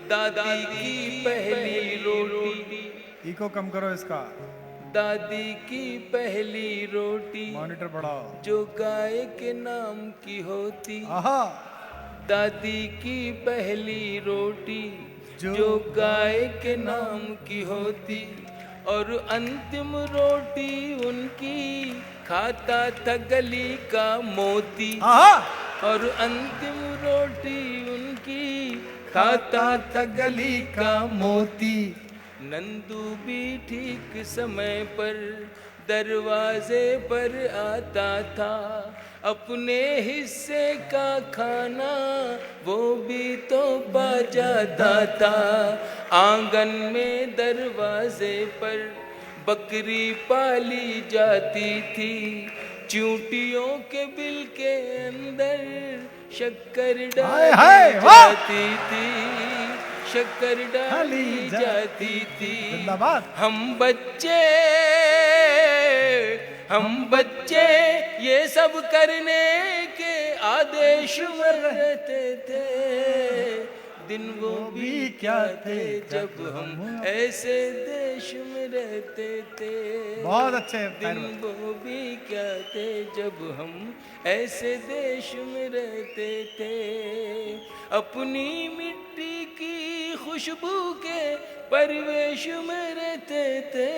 दादी की पहली रोटी, इको कम करो इसका, दादी की पहली रोटी मॉनिटर बढ़ाओ, जो गाय के नाम की होती। आहा, दादी की पहली रोटी जो जो गाय के नाम की होती, और अंतिम रोटी उनकी खाता था गली का मोती। आहा, और अंतिम रोटी उनकी खाता था गली का मोती। नंदू भी ठीक समय पर दरवाजे पर आता था, अपने हिस्से का खाना वो भी तो पा जाता था। आंगन में दरवाजे पर बकरी पाली जाती थी, चूंटियों के बिल के अंदर शक्कर डाली जाती थी, शक्कर डाली जाती थी। हम बच्चे ये सब करने के आदेश में रहते थे। दिन वो भी क्या थे जब हम ऐसे देश में रहते थे। बहुत अच्छे। दिन वो भी क्या थे जब हम ऐसे देश में रहते थे। अपनी मिट्टी की खुशबू के परिवेश में रहते थे।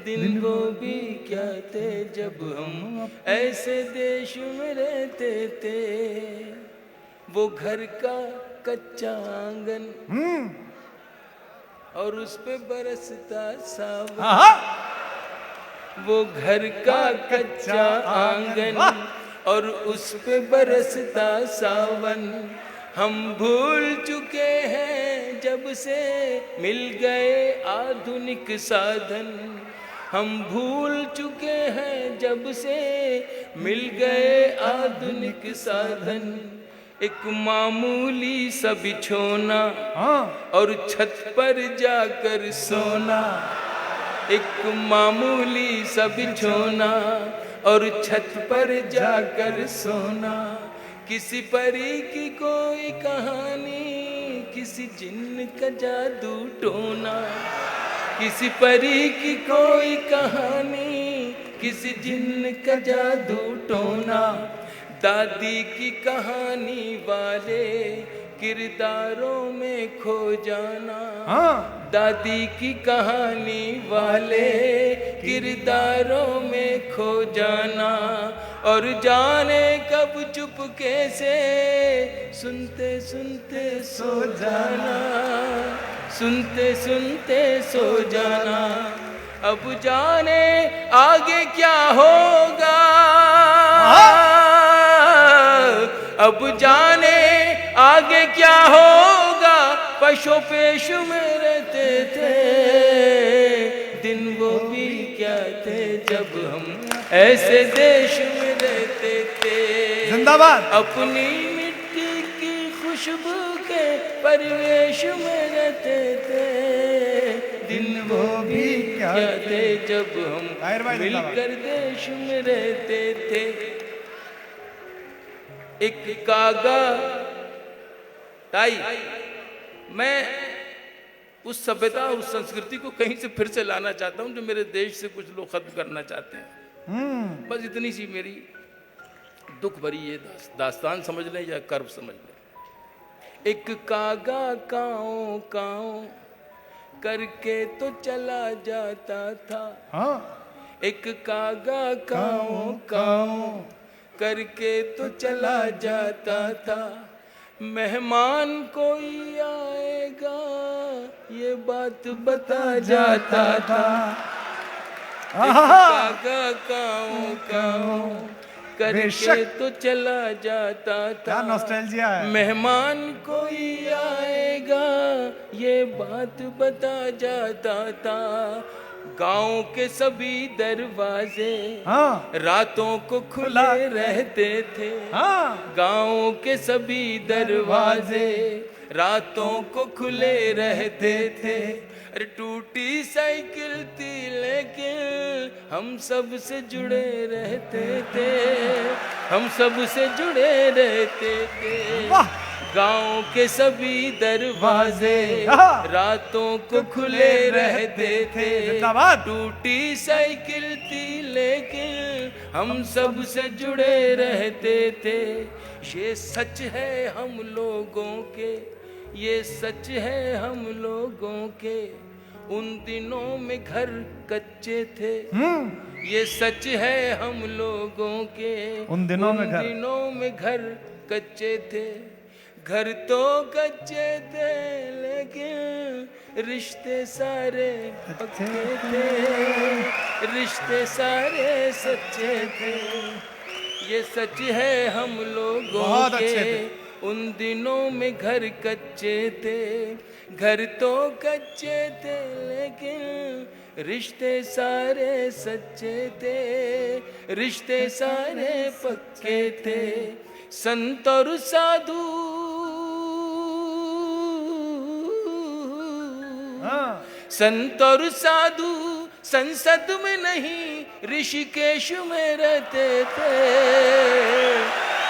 दिन वो भी क्या थे जब हम ऐसे देश में रहते थे। वो घर का कच्चा आंगन और उस पे बरसता सावन। वो घर का कच्चा आंगन और उस पे बरसता सावन। हम भूल चुके हैं जब से मिल गए आधुनिक साधन। हम भूल चुके हैं जब से मिल गए आधुनिक साधन। एक मामूली सा बिछोना और छत पर जाकर सोना। एक मामूली सा बिछोना और छत पर जाकर सोना। किसी परी की कोई कहानी, किसी जिन्न का जादू टोना। किसी परी की कोई कहानी, किसी जिन्न का जादू टोना। दादी की कहानी वाले किरदारों में खो जाना। दादी की कहानी वाले किरदारों में खो जाना। और जाने कब चुपके से सुनते सुनते सो जाना। सुनते सुनते सो जाना। अब जाने आगे क्या होगा। अब जाने आगे क्या होगा। पशु पेश में रहते थे। दिन वो भी क्या थे जब हम ऐसे देश में रहते थे। जिंदाबाद। अपनी मिट्टी की खुशबू के परिवेश में रहते थे। दिन वो भी क्या थे जब हम मिलकर देश में रहते थे। एक कागा ताई, मैं उस सभ्यता उस संस्कृति को कहीं से फिर से लाना चाहता हूं जो मेरे देश से कुछ लोग खत्म करना चाहते हैं। बस इतनी सी मेरी दुख भरी ये दास्तान समझ लें या कर्व समझ लें। एक कागा काओ काओ करके तो चला जाता था। एक कागा काओ काओ करके तो चला जाता था। मेहमान कोई आएगा ये बात बता जाता था। कागा काओ काओ करके तो चला जाता था। नॉस्टैल्जिया है। मेहमान कोई आएगा ये बात बता जाता था। गांव के सभी दरवाजे रातों को खुले रहते थे। गांव के सभी दरवाजे रातों को खुले रहते थे। अरे टूटी साइकिल थी लेकिन हम सब से जुड़े रहते थे। हम सब से जुड़े रहते थे। गांव के सभी दरवाजे रातों को खुले रहते थे। जिंदाबाद। टूटी साइकिल थी लेकिन हम सब से जुड़े रहते थे। ये सच है हम लोगों के, ये सच है हम लोगों के। उन दिनों में घर कच्चे थे, ये सच है हम लोगों के। उन दिनों में घर कच्चे थे। घर तो कच्चे थे लेकिन रिश्ते सारे पक्के थे, रिश्ते सारे सच्चे थे। ये सच है हम लोगों बहुत के। अच्छे थे। उन दिनों में घर कच्चे थे, घर तो कच्चे थे लेकिन रिश्ते सारे सच्चे थे, रिश्ते सारे पक्के थे। संत और साधु संत और साधु संसद में नहीं ऋषिकेश में रहते थे।